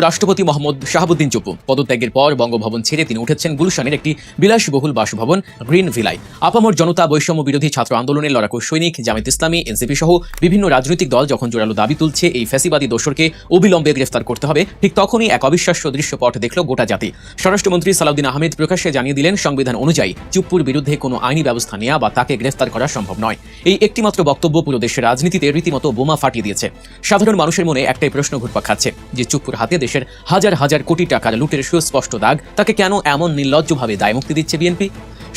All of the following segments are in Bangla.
রাষ্ট্রপতি মোহাম্মদ শাহাবুদ্দিন চুপ্পু পদত্যাগের পর বঙ্গভবন ছেড়ে তিনি উঠেছেন গুলশানের একটি বিলাসবহুল বাসভবন গ্রিন ভিলায়। আপামর জনতা, বৈষম্য বিরোধী ছাত্র আন্দোলনের লড়াকু সৈনিক, জামায়াত ইসলামী, এনসিপি সহ বিভিন্ন রাজনৈতিক দল যখন জোরালো দাবি তুলছে এই ফ্যাসিবাদী দোসরকে অবিলম্বে গ্রেফতার করতে হবে, ঠিক তখনই এক অবিশ্বাস্য দৃশ্যপট দেখল গোটা জাতি। স্বরাষ্ট্রমন্ত্রী সালাউদ্দিন আহমেদ প্রকাশ্যে জানিয়ে দিলেন, সংবিধান অনুযায়ী চুপ্পুর বিরুদ্ধে কোনো আইনি ব্যবস্থা নেওয়া বা তাকে গ্রেফতার করা সম্ভব নয়। এই একটিমাত্র বক্তব্য পুরো দেশের রাজনীতিতে রীতিমতো বোমা ফাটিয়ে দিয়েছে। সাধারণ মানুষের মনে একটাই প্রশ্ন ঘুরপাক খাচ্ছে যে চুপ্পুর হাতে দেশের হাজার হাজার কোটি টাকার লুটের সুস্পষ্ট দাগ, তাকে কেন এমন নির্লজ্জভাবে দায়মুক্তি দিচ্ছে বিএনপি?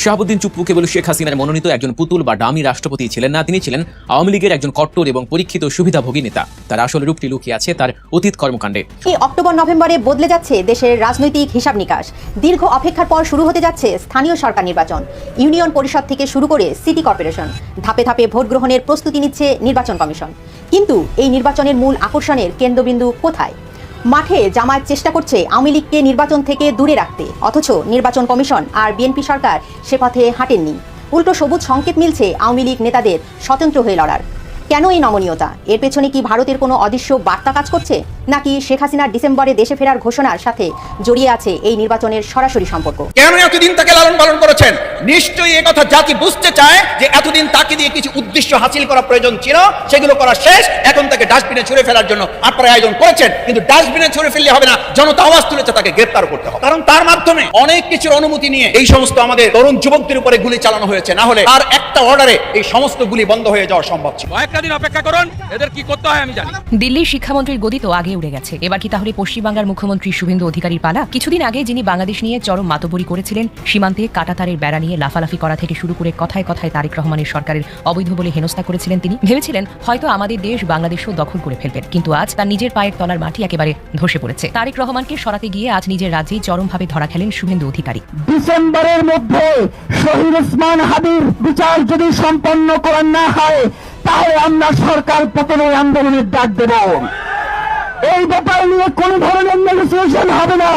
শাহাবুদ্দিন চুপ্পু কেবল শেখ হাসিনার মনোনীত একজন পুতুল বা ডামি রাষ্ট্রপতি ছিলেন না, তিনি ছিলেন আওয়ামী লীগের একজন কট্টর এবং পরীক্ষিত সুবিধাভোগী নেতা। তার আসল রূপটি লুকিয়ে আছে তার অতীত কর্মকাণ্ডে। এই অক্টোবর নভেম্বরে বদলে যাচ্ছে দেশের রাজনৈতিক হিসাব নিকাশ। দীর্ঘ অপেক্ষার পর শুরু হতে যাচ্ছে স্থানীয় সরকার নির্বাচন। ইউনিয়ন পরিষদ থেকে শুরু করে সিটি কর্পোরেশন, ধাপে ধাপে ভোট গ্রহণের প্রস্তুতি নিচ্ছে নির্বাচন কমিশন। কিন্তু এই নির্বাচনের মূল আকর্ষণের কেন্দ্রবিন্দু কোথায়? মাঠে জামায়াত চেষ্টা করছে আওয়ামী লীগকে নির্বাচন থেকে দূরে রাখতে, অথচ নির্বাচন কমিশন আর বিএনপি সরকার সে পথে হাঁটেননি। উল্টো সবুজ সংকেত মিলছে আওয়ামী লীগ নেতাদের স্বতন্ত্র হয়ে লড়ার। কেন এই নমনীয়তা? এর পেছনে কি ভারতের কোনো অদৃশ্য বার্তা কাজ করছে, নাকি শেখ হাসিনার ডিসেম্বরে দেশে ফেরার ঘোষণার সাথে জড়িয়ে আছে এই নির্বাচনের সরাসরি সম্পর্ক? কেন এতদিন তাকে লালন পালন করেছেন? নিশ্চয়ই এই কথা জাতি বুঝতে চায় যে এতদিন তাকে দিয়ে কিছু উদ্দেশ্য হাসিল করা প্রয়োজন ছিল, সেগুলো করা শেষ। এখন তাকে ডাস্টবিনে ছুঁড়ে ফেলার জন্য আপনারা আয়োজন করেছেন, কিন্তু ডাস্টবিনে ছুঁড়ে ফেললে হবে না, জনতা আওয়াজ তুলেছে, তাকে গ্রেফতার করতে হবে। কারণ তার মাধ্যমে অনেক কিছুর অনুমতি নিয়ে এই সমস্ত আমাদের তরুণ যুবকদের উপরে গুলি চালানো হয়েছে। না হলে আর একটা অর্ডারে এই সমস্ত গুলি বন্ধ হয়ে যাওয়া সম্ভব ছিল। কয়েকটা দিন অপেক্ষা করুন, এদের কি করতে হয় আমি জানি। দিল্লির শিক্ষামন্ত্রীর গদি তো আগে উড়ে গেছে, এবার কি তাহলে পশ্চিমবাংলার মুখ্যমন্ত্রী শুভেন্দু অধিকারীর পালা? কিছুদিন আগে যিনি বাংলাদেশ নিয়ে চরম মাতব্বরি করেছিলেন, সীমান্তে কাঁটাতারের বেড়া নিয়ে লাফালাফি করা থেকে শুরু করে কথায় কথায় তারেক রহমানের সরকারের অবৈধ বলে হেনস্থা করেছিলেন তিনি। ভেবেছিলেন হয়তো আমাদের দেশ বাংলাদেশও দখল করে ফেলবেন, কিন্তু আজ তার নিজের পায়ের তলার মাটি একেবারে ধসে পড়েছে। তারেক রহমানকে সরাতে গিয়ে আজ নিজের রাজ্যেই চরমভাবে ধরা খেলেন শুভেন্দু অধিকারী। ডিসেম্বরের মধ্যে শহীদ ওসমান হাদির বিচার যদি সম্পন্ন করা না হয়, তাহলে আমরা সরকার পতনের আন্দোলনের ডাক দেব। এই ব্যাপার নিয়ে কোন ধরনের নেগোসিয়েশন হবে না।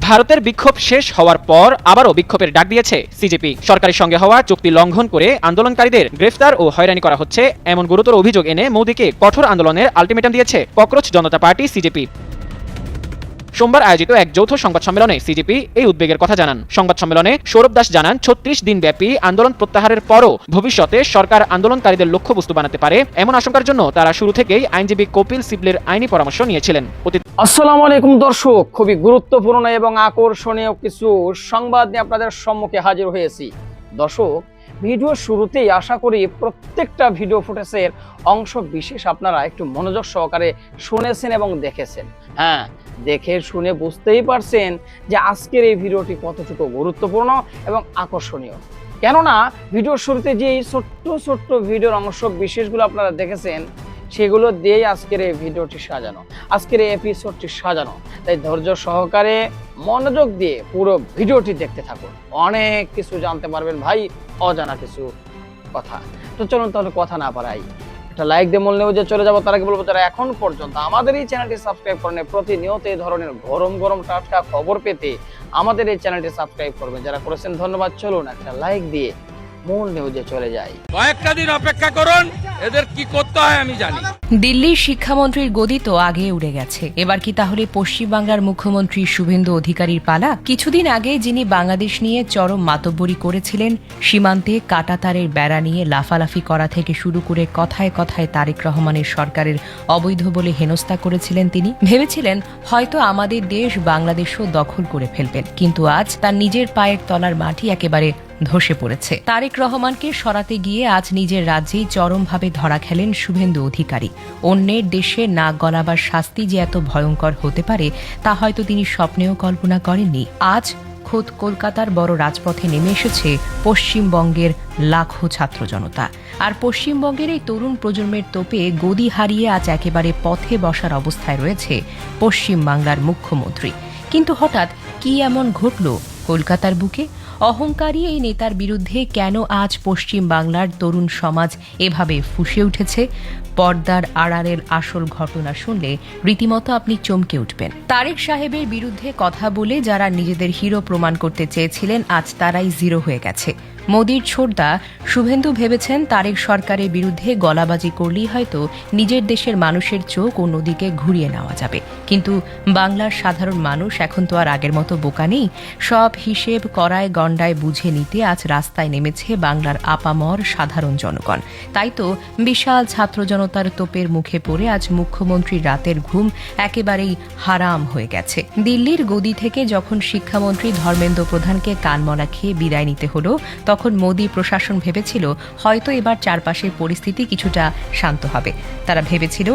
ভারতের বিক্ষোভ শেষ হওয়ার পর আবারও বিক্ষোভের ডাক দিয়েছে সিজেপি। সরকারের সঙ্গে হওয়া চুক্তি লঙ্ঘন করে আন্দোলনকারীদের গ্রেফতার ও হয়রানি করা হচ্ছে, এমন গুরুতর অভিযোগ এনে মোদিকে কঠোর আন্দোলনের আলটিমেটাম দিয়েছে ককরোচ জনতা পার্টি সিজেপি। সোমবার আয়োজিত এক যৌথ সংবাদ সম্মেলনে সিজেপি এই উদ্বেগের কথা জানান। সংবাদ সম্মেলনে সৌরভ দাস জানান, 36 দিনব্যাপী আন্দোলন প্রত্যাহারের পরও ভবিষ্যতে সরকার আন্দোলনকারীদের লক্ষ্যবস্তু বানাতে পারে এমন আশঙ্কার জন্য তারা শুরু থেকেই আইনজীবী কপিল সিবলের আইনি পরামর্শ নিয়েছিলেন। আসসালামু আলাইকুম দর্শক, খুবই গুরুত্বপূর্ণ এবং আকর্ষণীয় কিছু সংবাদ নিয়ে আপনাদের সম্মুখে হাজির হয়েছি। দর্শক, ভিডিও শুরুতেই আশা করি প্রত্যেকটা ভিডিও ফুটেজের অংশ বিশেষ আপনারা একটু মনোযোগ সহকারে শুনেছেন এবং দেখেছেন। হ্যাঁ, দেখে শুনে বুঝতেই পারছেন যে আজকের এই ভিডিওটি কতটুকু গুরুত্বপূর্ণ এবং আকর্ষণীয়। কেননা ভিডিওর শুরুতে যে এই ছোট্ট ছোট্ট ভিডিওর অংশ বিশেষগুলো আপনারা দেখেছেন, সেগুলো দিয়েই আজকের এই ভিডিওটি সাজানো, আজকের এই এপিসোডটি সাজানো। তাই ধৈর্য সহকারে মনোযোগ দিয়ে পুরো ভিডিওটি দেখতে থাকুন, অনেক কিছু জানতে পারবেন ভাই, অজানা কিছু কথা। তো চলুন তাহলে কথা না বাড়াই, একটা লাইক দিয়ে মূল নিউজে চলে যাবো। তার আগে বলবো, যারা এখন পর্যন্ত আমাদের এই চ্যানেলটি সাবস্ক্রাইব করেন, প্রতিনিয়ত এই ধরনের গরম গরম টাটকা খবর পেতে আমাদের এই চ্যানেলটি সাবস্ক্রাইব করবেন। যারা করেছেন ধন্যবাদ। চলুন একটা লাইক দিয়ে মূল নিউজে চলে যাই। কয়েকটা দিন অপেক্ষা করুন, এদের কি করতে হয় আমি জানি। দিল্লির শিক্ষামন্ত্রীর গদি তো আগে উড়ে গেছে, এবার কি তাহলে পশ্চিমবাংলার মুখ্যমন্ত্রী শুভেন্দু অধিকারীর পালা? কিছুদিন আগে যিনি বাংলাদেশ নিয়ে চরম মাতব্বরি করেছিলেন, সীমান্তে কাঁটাতারের বেড়া নিয়ে লাফালাফি করা থেকে শুরু করে কথায় কথায় তারেক রহমানের সরকারের অবৈধ বলে হেনস্থা করেছিলেন তিনি। ভেবেছিলেন হয়তো আমাদের দেশ বাংলাদেশও দখল করে ফেলবেন, কিন্তু আজ তার নিজের পায়ের তলার মাটি একেবারে ধসে পড়েছে। তারেক রহমানকে সরাতে গিয়ে আজ নিজের রাজ্যেই চরমভাবে ধরা খেলেন শুভেন্দু অধিকারী। অন্যের দেশে নাক গলাবার শাস্তি যে এত ভয়ঙ্কর হতে পারে তা হয়তো তিনি স্বপ্নেও কল্পনা করেননি। আজ খোদ কলকাতার বড় রাজপথে নেমে এসেছে পশ্চিমবঙ্গের লাখো ছাত্র জনতা। আর পশ্চিমবঙ্গের এই তরুণ প্রজন্মের তোপে গদি হারিয়ে আজ একেবারে পথে বসার অবস্থায় রয়েছে পশ্চিমবাংলার মুখ্যমন্ত্রী। কিন্তু হঠাৎ কি এমন ঘটল কলকাতার বুকে? অহংকারী এই নেতার বিরুদ্ধে কেন আজ পশ্চিম বাংলার তরুণ সমাজ এভাবে ফুঁসে উঠেছে? পর্দার আড়ালের আসল ঘটনা শুনলে রীতিমতো আপনি চমকে উঠবেন। তারেক সাহেবের বিরুদ্ধে কথা বলে যারা নিজেদের হিরো প্রমাণ করতে চেয়েছিলেন, আজ তারাই জিরো হয়ে গেছে। মোদির ছোটদা শুভেন্দু ভেবেছেন তারেক সরকারের বিরুদ্ধে গলাবাজি করলেই হয়তো নিজের দেশের মানুষের চোখ অন্যদিকে ঘুরিয়ে নেওয়া যাবে, কিন্তু বাংলার সাধারণ মানুষ এখন তো আর আগের মতো বোকা নেই। সব হিসেব করায় গণ্ডায় বুঝে নিতে আজ রাস্তায় নেমেছে বাংলার আপামর সাধারণ জনগণ। তাই তো বিশাল ছাত্র জনতার তোপের মুখে পড়ে আজ মুখ্যমন্ত্রীর রাতের ঘুম একেবারেই হারাম হয়ে গেছে। দিল্লির গদি থেকে যখন শিক্ষামন্ত্রী ধর্মেন্দ্র প্রধানকে কানমলা খেয়ে বিদায় নিতে হলো, তখন মোদি প্রশাসন ভেবেছিল হয়তো এবার চারপাশের পরিস্থিতি কিছুটা শান্ত হবে। তারা ভেবেছিল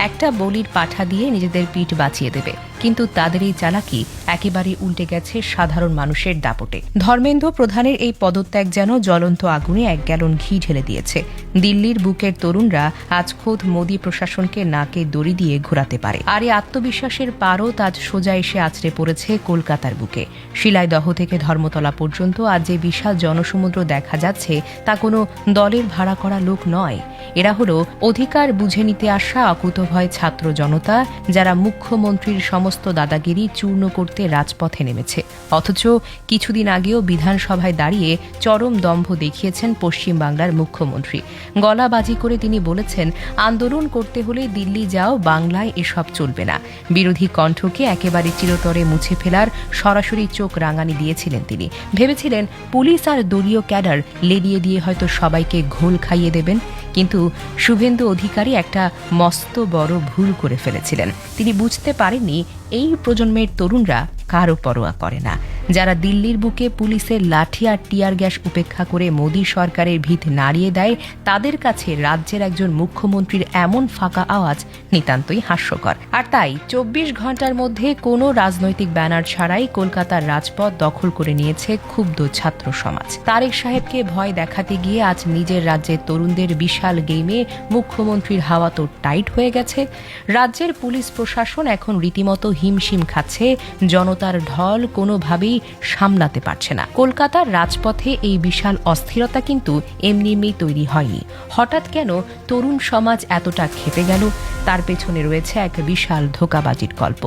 একটা বলির পাঠা দিয়ে নিজেদের পিঠ বাঁচিয়ে দেবে, কিন্তু তাদের এই চালাকি একেবারে উল্টে গেছে সাধারণ মানুষের দাপটে। ধর্মেন্দ্র প্রধানের এই পদত্যাগ যেন জ্বলন্ত আগুনে 1 গ্যালন ঘি ঢেলে দিয়েছে। দিল্লির বুকের তরুণরা আজ খোদ মোদি প্রশাসনকে নাকে দড়ি দিয়ে ঘোরাতে পারে, আর এই আত্মবিশ্বাসের পারদ আজ সোজা এসে আছড়ে পড়েছে কলকাতার বুকে। শিলাইদহ থেকে ধর্মতলা পর্যন্ত আজ যে বিশাল জনসমুদ্র দেখা যাচ্ছে তা কোনো দলের ভাড়া করা লোক নয়। এরা হলো অধিকার বুঝে নিতে আসা অকুতভয় ছাত্র জনতা, যারা মুখ্যমন্ত্রীর সমস্ত দাদাগিরি চূর্ণ করতে রাজপথে নেমেছে। অথচ কিছুদিন আগেও বিধানসভায় দাঁড়িয়ে চরম দম্ভ দেখিয়েছেন পশ্চিমবাংলার মুখ্যমন্ত্রী। গলাবাজি করে তিনি বলেছেন, আন্দোলন করতে হলে দিল্লি যাও, বাংলায় এসব চলবে না। বিরোধী কণ্ঠকে একেবারে চিরতরে মুছে ফেলার সরাসরি চোখ রাঙানি দিয়েছিলেন তিনি। ভেবেছিলেন পুলিশ আর দলীয় ক্যাডার লেলিয়ে দিয়ে হয়তো সবাইকে ঘোল খাইয়ে দেবেন, কিন্তু শুভেন্দু অধিকারী একটা মস্ত বড় ভুল করে ফেলেছিলেন। তিনি বুঝতে পারেননি এই প্রজন্মের তরুণরা কারো পরোয়া করে না। যারা দিল্লির বুকে পুলিশের লাঠি আর টিয়ার গ্যাস উপেক্ষা করে মোদী সরকারের ভিত নাড়িয়ে দেয়, তাদের কাছে রাজ্যের একজন মুখ্যমন্ত্রীর এমন ফাঁকা আওয়াজ নিতান্তই হাস্যকর। আর তাই 24 ঘন্টার মধ্যে কোনো রাজনৈতিক ব্যানার ছাড়াই কলকাতার রাজপথ দখল করে নিয়েছে ক্ষুব্ধ ছাত্র সমাজ। তারেক সাহেবকে ভয় দেখাতে গিয়ে আজ নিজের রাজ্যের তরুণদের বিশাল গেমে মুখ্যমন্ত্রীর হাওয়া তো টাইট হয়ে গেছে। রাজ্যের পুলিশ প্রশাসন এখন রীতিমতো হিমশিম খাচ্ছে, জনতার ঢল কোনোভাবেই সামলাতে পারছে না। কলকাতার রাজপথে এই বিশাল অস্থিরতা কিন্তু এমনি তৈরি হয়নি। হঠাৎ কেন তরুণ সমাজ এতটা ক্ষেপে গেল? তার পেছনে রয়েছে এক বিশাল ধোঁকাবাজির গল্প।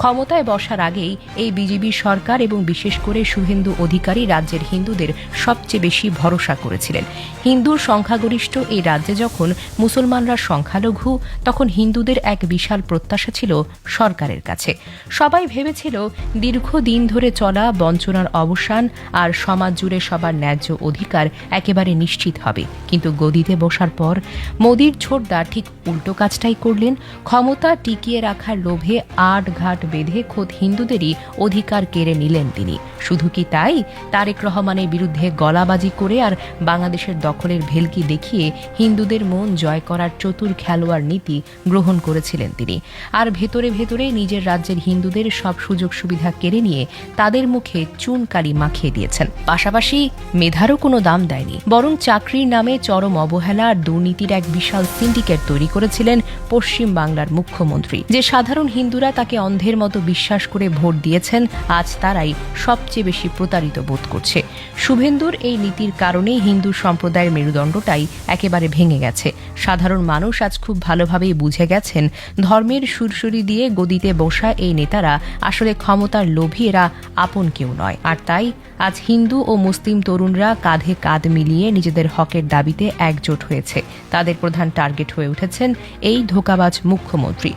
ক্ষমতায় বসার আগেই এই বিজেপি সরকার এবং বিশেষ করে শুভেন্দু অধিকারী রাজ্যের হিন্দুদের সবচেয়ে বেশি ভরসা করেছিলেন। হিন্দুর সংখ্যাগরিষ্ঠ এই রাজ্যে যখন মুসলমানরা সংখ্যালঘু, তখন হিন্দুদের এক বিশাল প্রত্যাশা ছিল সরকারের কাছে। সবাই ভেবেছিল দীর্ঘদিন ধরে চলা বঞ্চনার অবসান আর সমাজ জুড়ে সবার ন্যায্য অধিকার একেবারে নিশ্চিত হবে। কিন্তু গদিতে বসার পর মোদির ছোটদা ঠিক উল্টো কাজটাই করলেন। ক্ষমতা টিকিয়ে রাখার লোভে আটঘাট বেঁধে খোদ হিন্দুদেরই অধিকার কেড়ে নিলেন তিনি। শুধু কি তাই, তারেক রহমানের বিরুদ্ধে গলাবাজি করে আর বাংলাদেশের দখলের ভেলকি দেখিয়ে হিন্দুদের মন জয় করার চতুর খেলোয়াড় নীতি গ্রহণ করেছিলেন তিনি। আর ভেতরে ভেতরে নিজের রাজ্যের হিন্দুদের সব সুযোগ সুবিধা কেড়ে নিয়ে তাদের মুখে চুনকালি মাখিয়ে দিয়েছেন। পাশাপাশি মেধারও কোনো দাম দেয়নি, বরং চাকরির নামে চরম অবহেলা আর দুর্নীতির এক বিশাল সিন্ডিকেট তৈরি করেছিলেন পশ্চিম বাংলার মুখ্যমন্ত্রী। যে সাধারণ হিন্দুরা তাকে অন্ধের মতো বিশ্বাস করে ভোট দিয়েছেন, আজ তারাই সবচেয়ে বেশি প্রতারিত বোধ করছে। শুভেন্দুর এই নীতির কারণেই হিন্দু সম্প্রদায়ের মেরুদণ্ডটাই একেবারে ভেঙে গেছে। সাধারণ মানুষ আজ খুব ভালোভাবেই বুঝে গেছেন, ধর্মের সুরসুরি দিয়ে গদিতে বসা এই নেতারা আসলে ক্ষমতার লোভী, এরা আপন কেউ নয়। আর তাই আজ হিন্দু ও মুসলিম তরুণরা কাঁধে কাঁধ মিলিয়ে নিজেদের হকের দাবিতে একজোট হয়েছে। তাদের প্রধান টার্গেট হয়ে উঠেছেন এই ধোঁকাবাজ মুখ্যমন্ত্রী।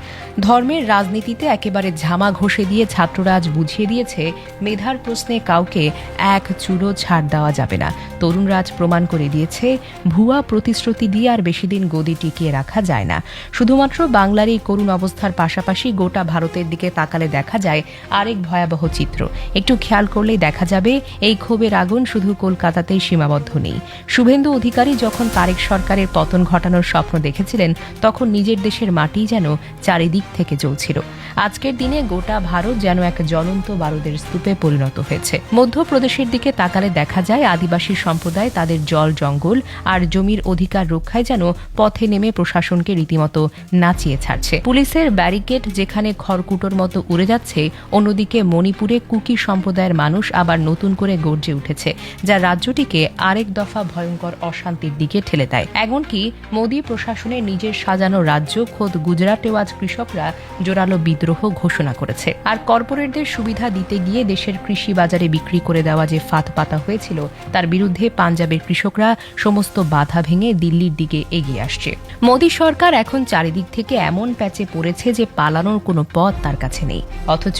ধর্মের রাজনীতিতে একেবারে ঝামা ঘষে দিয়ে ছাত্ররা আজ বুঝিয়ে দিয়েছে, মেধার প্রশ্নে কাউকে এক চুলো ছাড় দেওয়া যাবে না। তরুণরা আজ প্রমাণ করে দিয়েছে, ভুয়া প্রতিশ্রুতি দিয়ে আর বেশি দিন গদি টিকিয়ে রাখা যায় না। শুধুমাত্র বাংলার এই করুণ অবস্থার পাশাপাশি গোটা ভারতের দিকে তাকালে দেখা যায় আরেক ভয়াবহ চিত্র। একটু খেয়াল করলেই দেখা যাবে এই ক্ষোভের আগুন শুধু কলকাতাতেই সীমাবদ্ধ নেই। শুভেন্দু অধিকারী যখন তারেক সরকারের পতন ঘটানোর স্বপ্ন দেখেছিলেন, তখন নিজের দেশের মাটি যেন চারিদিক থেকে জ্বলছিল। আজকের দিনে গোটা ভারত যেন এক জ্বলন্ত বারুদের স্তূপে পরিণত হয়েছে। মধ্যপ্রদেশের দিকে তাকালে দেখা যায় আদিবাসী সম্প্রদায় তাদের জল জঙ্গল আর জমির অধিকার রক্ষায় যেন পথে নেমে প্রশাসনকে রীতিমতো নাচিয়ে ছাড়ছে। পুলিশের ব্যারিকেড যেখানে খড়কুটোর মতো উড়ে যাচ্ছে, অন্যদিকে মণিপুরে কুকি সম্প্রদায় সম্প্রদায়ের মানুষ আবার নতুন করে গর্জে উঠেছে, যা রাজ্যটিকে আরেক দফা ভয়ঙ্কর অশান্তির দিকে ঠেলে দেয়। এমনকি মোদী প্রশাসনের নিজের সাজানো রাজ্য খোদ গুজরাটেও আজ কৃষকরা জোরালো বিদ্রোহ ঘোষণা করেছে। আর কর্পোরেটদের সুবিধা দিতে গিয়ে দেশের কৃষি বাজারে বিক্রি করে দেওয়া যে ফাঁদ পাতা হয়েছিল, তার বিরুদ্ধে পাঞ্জাবের কৃষকরা সমস্ত বাধা ভেঙে দিল্লির দিকে এগিয়ে আসছে। মোদী সরকার এখন চারিদিক থেকে এমন প্যাচে পড়েছে যে পালানোর কোনো পথ তার কাছে নেই। অথচ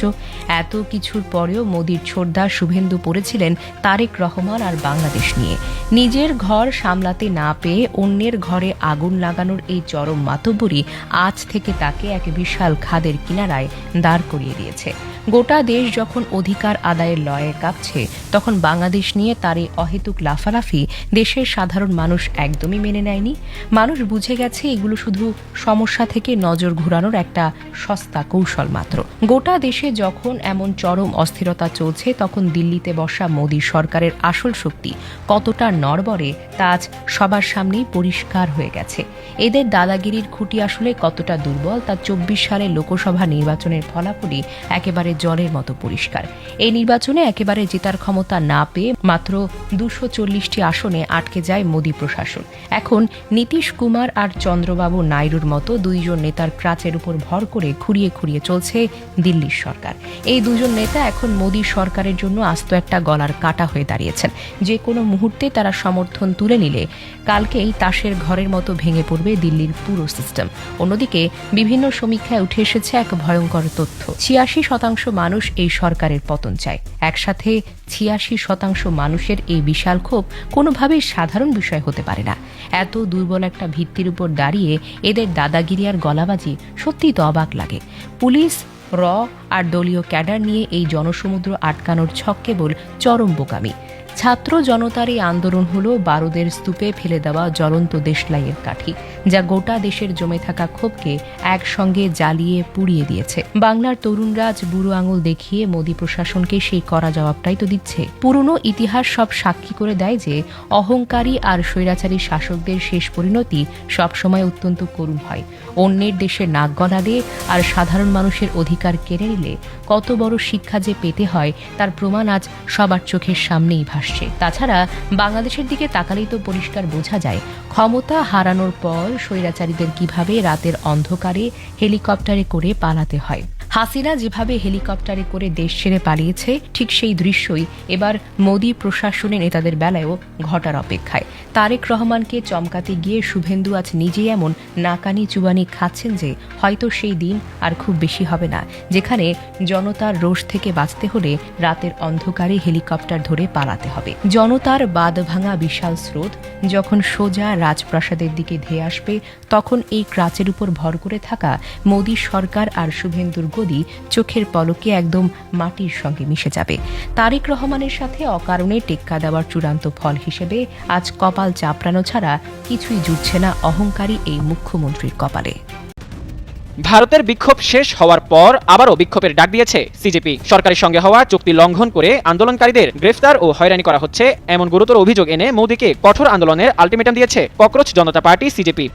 এত কিছুর পরেও মোদীর ছোটদা শুভেন্দু পড়েছিলেন তারেক রহমান আর বাংলাদেশ নিয়ে। নিজের ঘর সামলাতে না পেয়ে অন্যের ঘরে আগুন লাগানোর এই চরম মাতব্বরি আজ থেকে তাকে এক বিশাল খাদের কিনারায় দাঁড় করিয়ে দিয়েছে। গোটা দেশ যখন অধিকার আদায়ের লয়ে কাঁপছে, তখন বাংলাদেশ নিয়ে তার এই অহেতুক লাফালাফি দেশের সাধারণ মানুষ একদমই মেনে নেয়নি। মানুষ বুঝে গেছে এগুলো শুধু সমস্যা থেকে নজর ঘোরানোর একটা সস্তা কৌশল মাত্র। গোটা দেশে যখন এমন চরম অস্থিরতা চলছে, তখন দিল্লিতে বসা মোদী সরকারের আসল শক্তি কতটা নড়বড়ে তা আজ সবার সামনেই পরিষ্কার হয়ে গেছে। এদের দাদাগিরির খুঁটি আসলে কতটা দুর্বল তা 24 সালের লোকসভা নির্বাচনের ফলাফলই একেবারে জলের মতো পরিষ্কার। এই নির্বাচনে একেবারে জেতার ক্ষমতা না পেয়ে মাত্র 240টি আসনে আটকে যায় মোদী প্রশাসন। এখন নীতিশ কুমার আর চন্দ্রবাবু নাইডুর মতো দুইজন নেতার ক্রাচের উপর ভর করে খুঁড়িয়ে খুঁড়িয়ে চলছে দিল্লির সরকার। এই দুজন নেতা এখন মোদী সরকারের জন্য আস্ত একটা গলার কাটা হয়ে দাঁড়িয়েছেন। যে কোনো মুহূর্তে তারা সমর্থন তুলে নিলে কালকেই তাসের ঘরের মতো ভেঙে পড়বে দিল্লির পুরো সিস্টেম। অন্যদিকে বিভিন্ন সমীক্ষায় উঠে এসেছে এক ভয়ঙ্কর তথ্য। 86% মানুষ এই সরকারের পতন চায়। একসাথে 86% মানুষের এই বিশাল ক্ষোভ কোনোভাবেই সাধারণ বিষয় হতে পারে না। এত দুর্বল একটা ভিত্তির উপর দাঁড়িয়ে এদের দাদাগিরি আর গলাবাজি সত্যিই তো অবাক লাগে। পুলিশ, র আর দলীয় ক্যাডার নিয়ে এই জনসমুদ্র আটকানোর ছক কেবল চরম বোকামি। ছাত্র জনতার এই আন্দোলন হলো বারুদের স্তূপে ফেলে দেওয়া জ্বলন্ত দেশলাইয়ের কাঠি, যা গোটা দেশের জমে থাকা ক্ষোভকে একসঙ্গে জ্বালিয়ে পুড়িয়ে দিয়েছে। বাংলার তরুণরা আজ বুড়ো আঙুল দেখিয়ে মোদী প্রশাসনকে সেই কড়া জবাবটাই তো দিচ্ছে। পুরনো ইতিহাস সব সাক্ষী করে দেয় যে অহংকারী আর স্বৈরাচারী শাসকদের শেষ পরিণতি সবসময় অত্যন্ত করুণ হয়। অন্যের দেশে নাক গলালে আর সাধারণ মানুষের অধিকার কেড়ে নিলে কত বড় শিক্ষা যে পেতে হয় তার প্রমাণ আজ সবার চোখের সামনেই ভাসছে। তাছাড়া বাংলাদেশের দিকে তাকালেই তো পরিষ্কার বোঝা যায় ক্ষমতা হারানোর পর স্বৈরাচারীদের কিভাবে রাতের অন্ধকারে হেলিকপ্টারে করে পালাতে হয়। হাসিনা যেভাবে হেলিকপ্টারে করে দেশ ছেড়ে পালিয়েছে, ঠিক সেই দৃশ্যই এবার মোদী প্রশাসনের নেতাদের বেলায়ও ঘটার অপেক্ষায়। তারেক রহমানকে চমকাতে গিয়ে শুভেন্দু আজ নিজেই এমন নাকানি চুবানি খাচ্ছেন যে হয়তো সেই দিন আর খুব বেশি হবে না, যেখানে জনতার রোষ থেকে বাঁচতে হলে রাতের অন্ধকারে হেলিকপ্টার ধরে পালাতে হবে। জনতার বাঁধ ভাঙা বিশাল স্রোত যখন সোজা রাজপ্রাসাদের দিকে ধেয়ে আসবে, তখন এই ক্রাচের উপর ভর করে থাকা মোদী সরকার আর শুভেন্দুর গদি চোখের পলকে একদম মাটির সঙ্গে মিশে যাবে। তারেক রহমানের সাথে অকারণে টেক্কা দেওয়ার চূড়ান্ত ফল হিসেবে আজ কপাল চাপড়ানো ছাড়া কিছুই জুটছে না অহংকারী এই মুখ্যমন্ত্রীর কপালে। ভারতের বিক্ষোভ শেষ হওয়ার পর আবারও বিক্ষোভের ডাক দিয়েছে সিজেপি। সরকারের সঙ্গে হওয়া চুক্তি লঙ্ঘন করে আন্দোলনকারীদের গ্রেফতার ও হয়রানি করা হচ্ছে, এমন গুরুতর অভিযোগ এনে মোদীকে কঠোর আন্দোলনের আলটিমেটাম দিয়েছে ককরোচ জনতা পার্টি সিজেপি।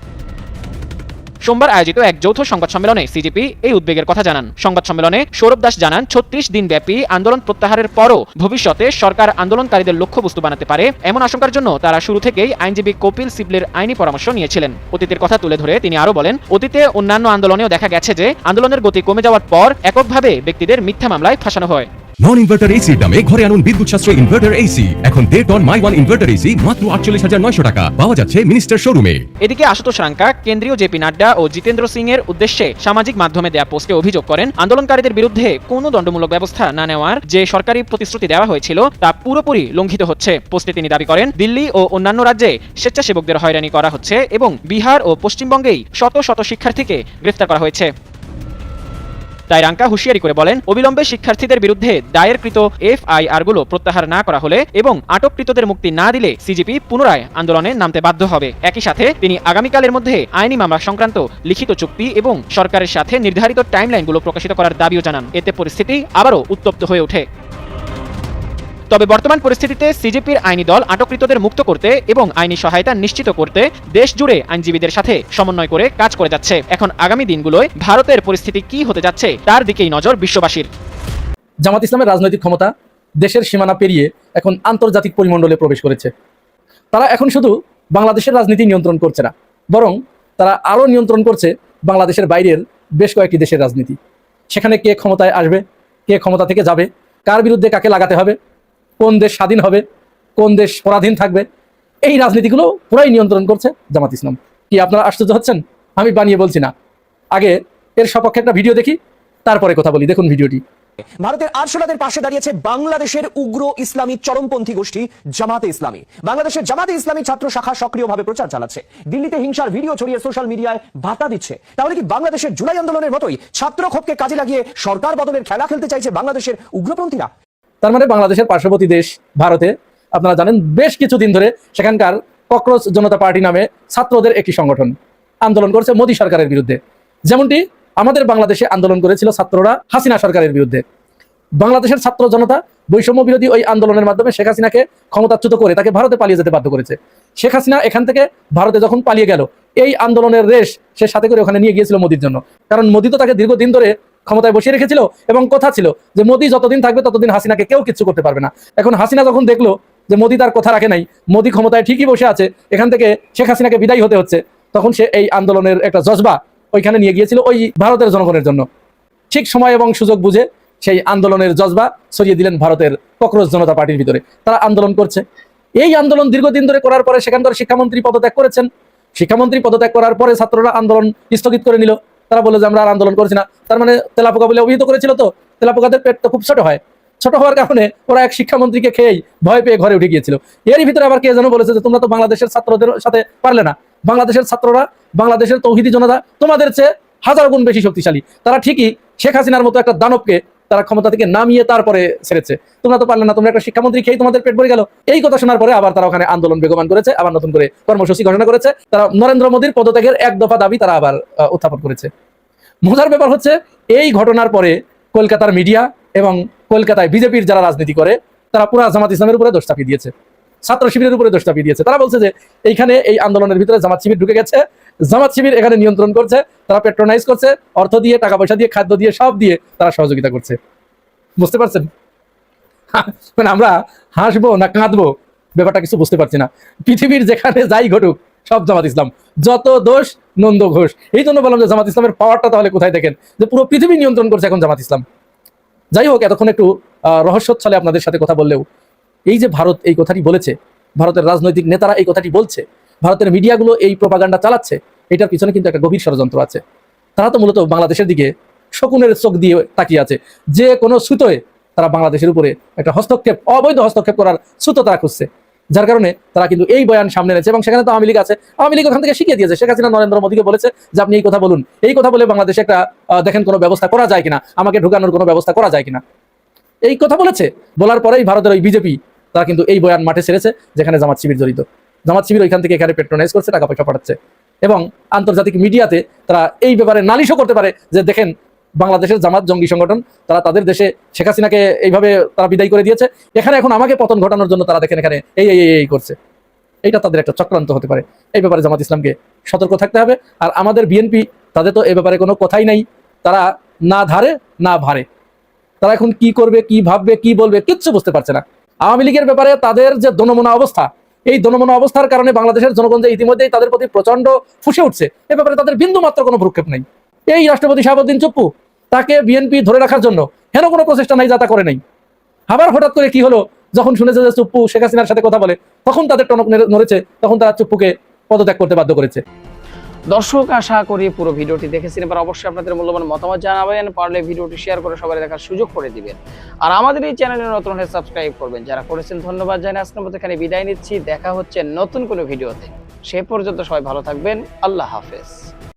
সোমবার আয়োজিত এক যৌথ সংবাদ সম্মেলনে সিজেপি এই উদ্বেগের কথা জানান। সংবাদ সম্মেলনে সৌরভ দাস জানান, 36 দিনব্যাপী আন্দোলন প্রত্যাহারের পরও ভবিষ্যতে সরকার আন্দোলনকারীদের লক্ষ্যবস্তু বানাতে পারে এমন আশঙ্কার জন্য তারা শুরু থেকেই আইনজীবী কপিল সিবলের আইনি পরামর্শ নিয়েছিলেন। অতীতের কথা তুলে ধরে তিনি আরও বলেন, অতীতে অন্যান্য আন্দোলনেও দেখা গেছে যে আন্দোলনের গতি কমে যাওয়ার পর এককভাবে ব্যক্তিদের মিথ্যা মামলায় ফাঁসানো হয়। নন ইনভার্টার এসির দামে ঘরে আনুন বিদ্যুৎ সাশ্রয়ী ইনভার্টার এসি। এখন 1.5 ton my one inverter AC মাত্র 48,900 টাকা পাওয়া যাচ্ছে মিনিস্টার শোরুমে। এদিকে আশুতোষ রাঙ্কা কেন্দ্রীয় জেপি নাড্ডা ও জিতেন্দ্র সিং এর উদ্দেশ্যে সামাজিক মাধ্যমে দেয়া পোস্টে অভিযোগ করেন, আন্দোলনকারীদের বিরুদ্ধে কোনো দণ্ডমূলক ব্যবস্থা না নেওয়ার যে সরকারি প্রতিশ্রুতি দেওয়া হয়েছিল তা পুরোপুরি লঙ্ঘিত হচ্ছে। পোস্টে তিনি দাবি করেন, দিল্লি ও অন্যান্য রাজ্যে স্বেচ্ছাসেবকদের হয়রানি করা হচ্ছে এবং বিহার ও পশ্চিমবঙ্গেই শত শত শিক্ষার্থীকে গ্রেফতার করা হয়েছে। তাই রাঙ্কা হুঁশিয়ারি করে বলেন, অবিলম্বে শিক্ষার্থীদের বিরুদ্ধে দায়েরকৃত এফআইআরগুলো প্রত্যাহার না করা হলে এবং আটককৃতদের মুক্তি না দিলে সিজেপি পুনরায় আন্দোলনে নামতে বাধ্য হবে। একই সাথে তিনি আগামীকালের মধ্যে আইনি মামলা সংক্রান্ত লিখিত চুক্তি এবং সরকারের সাথে নির্ধারিত টাইমলাইনগুলো প্রকাশিত করার দাবিও জানান। এতে পরিস্থিতি আবারও উত্তপ্ত হয়ে ওঠে। তবে বর্তমান পরিস্থিতিতে সিজেপির আইনি দল আটককৃতদের মুক্ত করতে এবং আইনি সহায়তা নিশ্চিত করতে দেশ জুড়ে আইনজীবীদের সাথে সমন্বয় করে কাজ করে যাচ্ছে। এখন আগামী দিনগুলোয় ভারতের পরিস্থিতি কি হতে যাচ্ছে তার দিকেই নজর বিশ্ববাসীর। জামাত ইসলামের রাজনৈতিক ক্ষমতা দেশের সীমানা পেরিয়ে এখন আন্তর্জাতিক পরিমণ্ডলে প্রবেশ করেছে। তারা এখন শুধু বাংলাদেশের রাজনীতি নিয়ন্ত্রণ করছে না, বরং তারা আরও নিয়ন্ত্রণ করছে বাংলাদেশের বাইরের বেশ কয়েকটি দেশের রাজনীতি। সেখানে কে ক্ষমতায় আসবে, কে ক্ষমতা থেকে যাবে, কার বিরুদ্ধে কাকে লাগাতে হবে, কোন দেশ স্বাধীন হবে, কোন দেশ পরাধীন থাকবে, এই রাজনীতিগুলো পুরাই নিয়ন্ত্রণ করছে জামাত ইসলাম। কি আপনারা আশ্চর্য হচ্ছেন? আমি বানিয়ে বলছি না, আগে এর সপক্ষে একটা ভিডিও দেখি, তারপরে কথা বলি। দেখুন ভিডিওটি। ভারতের আরশোলাদের পাশে দাঁড়িয়েছে বাংলাদেশের উগ্র ইসলামী চরমপন্থী গোষ্ঠী জামাতে ইসলামী। বাংলাদেশের জামাতে ইসলামী ছাত্র শাখা সক্রিয়ভাবে প্রচার চালাচ্ছে, দিল্লিতে হিংসার ভিডিও ছড়িয়ে সোশ্যাল মিডিয়ায় ভাতা দিচ্ছে। তাহলে কি বাংলাদেশের জুলাই আন্দোলনের মতোই ছাত্র ক্ষোভকে কাজে লাগিয়ে সরকার বদলের খেলা খেলতে চাইছে বাংলাদেশের উগ্রপন্থীরা? তার মানে বাংলাদেশের পার্শ্ববর্তী দেশ ভারতে আপনারা জানেন বেশ কিছুদিন ধরে সেখানকার ককরোচ জনতা পার্টি নামে ছাত্রদের একটি সংগঠন আন্দোলন করছে মোদী সরকারের বিরুদ্ধে, যেমনটি আমাদের বাংলাদেশে আন্দোলন করেছিল ছাত্ররা হাসিনা সরকারের বিরুদ্ধে। বাংলাদেশের ছাত্র জনতা বৈষম্য বিরোধী ওই আন্দোলনের মাধ্যমে শেখ হাসিনাকে ক্ষমতাচ্যুত করে তাকে ভারতে পালিয়ে যেতে বাধ্য করেছে। শেখ হাসিনা এখান থেকে ভারতে যখন পালিয়ে গেল, এই আন্দোলনের রেশ সে সাথে করে ওখানে নিয়ে গিয়েছিল মোদির জন্য। কারণ মোদি তো তাকে দীর্ঘদিন ধরে ক্ষমতায় বসিয়ে রেখেছিল এবং কথা ছিল যে মোদি যতদিন থাকবে ততদিন হাসিনাকে কেউ কিচ্ছু করতে পারবে না। এখন হাসিনা যখন দেখলো যে মোদি তার কথা রাখে নাই, মোদি ক্ষমতায় ঠিকই বসে আছে, এখান থেকে শেখ হাসিনাকে বিদায়ী হতে হচ্ছে, তখন সে এই আন্দোলনের একটা জজবা ওইখানে নিয়ে গিয়েছিল ওই ভারতের জনগণের জন্য। ঠিক সময় এবং সুযোগ বুঝে সেই আন্দোলনের জজবা ছড়িয়ে দিলেন ভারতের ককরোচ জনতা পার্টির ভিতরে। তারা আন্দোলন করছে। এই আন্দোলন দীর্ঘদিন ধরে করার পরে সেখানকার শিক্ষামন্ত্রী পদত্যাগ করেছেন। শিক্ষামন্ত্রী পদত্যাগ করার পরে ছাত্ররা আন্দোলন স্থগিত করে নিল। তারা বললো যে আমরা আর আন্দোলন করছি না। তার মানে তেলাপোকা বলে অভিহিত করেছিল, তো তেলাপোকাদের পেট তো খুব ছোট হয়, ছোট হওয়ার কারণে ওরা এক শিক্ষামন্ত্রীকে খেয়েই ভয় পেয়ে ঘরে উঠে গিয়েছিল। এরই ভিতরে আবার কে যেন বলেছে যে তোমরা তো বাংলাদেশের ছাত্রদের সাথে পারলে না, বাংলাদেশের ছাত্ররা, বাংলাদেশের তৌহিদি জনতা তোমাদের চেয়ে হাজার গুণ বেশি শক্তিশালী। তারা ঠিকই শেখ হাসিনার মতো একটা দানবকে তারা ক্ষমতা থেকে নামিয়ে তারপরে ছেড়েছে, তোমরা তো পারলে না, তোমরা একটা শিক্ষামন্ত্রী খেয়ে তোমাদের পেট ভরে গেল। এই কথা শোনার পরে আবার তারা ওখানে আন্দোলন বেগবান করেছে, আবার নতুন করে কর্মসূচি ঘোষণা করেছে। তারা নরেন্দ্র মোদীর পদত্যাগের এক দফা দাবি তারা আবার উত্থাপন করেছে। মজার ব্যাপার হচ্ছে এই ঘটনার পরে কলকাতার মিডিয়া এবং কলকাতায় বিজেপির যারা রাজনীতি করে তারা পুরা জামাত ইসলামের উপরে দোষ চাপিয়ে দিয়েছে, ছাত্র শিবিরের উপরে দোষ চাপিয়ে দিয়েছে। তারা বলছে যে এইখানে এই আন্দোলনের ভিতরে জামাত শিবির ঢুকে গেছে, জামাত শিবির এখানে নিয়ন্ত্রণ করছে, তারা পেট্রোনাইজ করছে, অর্থ দিয়ে, টাকা পয়সা দিয়ে, খাদ্য দিয়ে, সব দিয়ে তারা সহযোগিতা করছে। বুঝতে পারছেন? মানে আমরা হাসবো না কাঁদবো ব্যাপারটা কিছু বুঝতে পারছি না। পৃথিবীর যেখানে যাই ঘটুক সব জামাত ইসলাম, যত দোষ নন্দ ঘোষ। এই জন্য বললাম যে জামাত ইসলামের পাওয়ারটা তাহলে কোথায় দেখেন, যে পুরো পৃথিবী নিয়ন্ত্রণ করছে এখন জামাত ইসলাম। যাই হোক, এতক্ষণ একটু রহস্যচ্ছলে আপনাদের সাথে কথা বললেও এই যে ভারত এই কথাটি বলেছে, ভারতের রাজনৈতিক নেতারা এই কথাটি বলছে, ভারতের মিডিয়াগুলো এই প্রোপাগান্ডা চালাচ্ছে, এটার পিছনে কিন্তু একটা গভীর ষড়যন্ত্র আছে। তারা তো মূলত বাংলাদেশের দিকে শকুনের চোখ দিয়ে তাকিয়ে আছে, যে কোনো সুতোয় তারা বাংলাদেশের উপরে একটা হস্তক্ষেপ, অবৈধ হস্তক্ষেপ করার সুতো তারা খুঁজছে। যার কারণে তারা কিন্তু এই বয়ান সামনে এনেছে এবং সেখানে তো আওয়ামী লীগ আছে, আওয়ামী লীগ ওখান থেকে শিখিয়ে দিয়েছে। শেখ হাসিনা নরেন্দ্র মোদীকে বলেছে যে আপনি এই কথা বলুন, এই কথা বলে বাংলাদেশে একটা দেখেন কোনো ব্যবস্থা করা যায় কিনা, আমাকে ঢুকানোর কোনো ব্যবস্থা করা যায় কিনা, এই কথা বলেছে। বলার পরেই ভারতের ওই বিজেপি তারা কিন্তু এই বয়ান মাঠে ছেড়েছে যেখানে জামাত শিবির জড়িত। জামাত শিবির ওইখান থেকে এখানে পেট্রোনাইজ করছে, টাকা পয়সা পাঠাচ্ছে এবং আন্তর্জাতিক মিডিয়াতে তারা এই ব্যাপারে নালিশও করতে পারে যে দেখেন বাংলাদেশের জামাত জঙ্গি সংগঠন, তারা তাদের দেশে শেখ হাসিনাকে এইভাবে তারা বিদায় করে দিয়েছে, এখানে এখন আমাকে পতন ঘটানোর জন্য তারা দেখেন এখানে এই করছে। এইটা তাদের একটা চক্রান্ত হতে পারে। এই ব্যাপারে জামাত ইসলামকে সতর্ক থাকতে হবে। আর আমাদের বিএনপি, তাদের তো এই ব্যাপারে কোনো কথাই নাই, তারা না ধারে না ভারে, তারা এখন কি করবে, কি ভাববে, কি বলবে কিচ্ছু বুঝতে পারছে না। আওয়ামী লীগের ব্যাপারে তাদের যে দনমনা অবস্থা, এই দনমনা অবস্থার কারণে বাংলাদেশের জনগণ যে ইতিমধ্যেই তাদের প্রতি প্রচন্ড ফুসে উঠছে, এ ব্যাপারে তাদের বিন্দু মাত্র কোনো ভ্রুক্ষেপ নেই। এই রাষ্ট্রপতি শাহাবুদ্দিন চুপ্পু, তাকে বিএনপি ধরে রাখার জন্য হেন কোনো প্রচেষ্টা নাই, যা তা করে নাই। আবার হঠাৎ করে কি হলো, যখন শুনেছে যে চুপ্পু শেখ হাসিনার সাথে কথা বলে, তখন তাদের টনক নড়েছে, তখন তারা চুপ্পুকে পদত্যাগ করতে বাধ্য করেছে। দর্শক, আশা করি পুরো ভিডিওটি দেখেছেন। এবার অবশ্যই আপনাদের মূল্যবান মতামত জানাবেন, পারলে ভিডিওটি শেয়ার করে সবাই দেখার সুযোগ করে দিবেন। আর আমাদের এই চ্যানেলে নতুন হয়ে সাবস্ক্রাইব করবেন। যারা করেছেন ধন্যবাদ জানাই। আজকের মতো এখানে বিদায় নিচ্ছি, দেখা হচ্ছে নতুন কোনো ভিডিওতে। সে পর্যন্ত সবাই ভালো থাকবেন। আল্লাহ হাফেজ।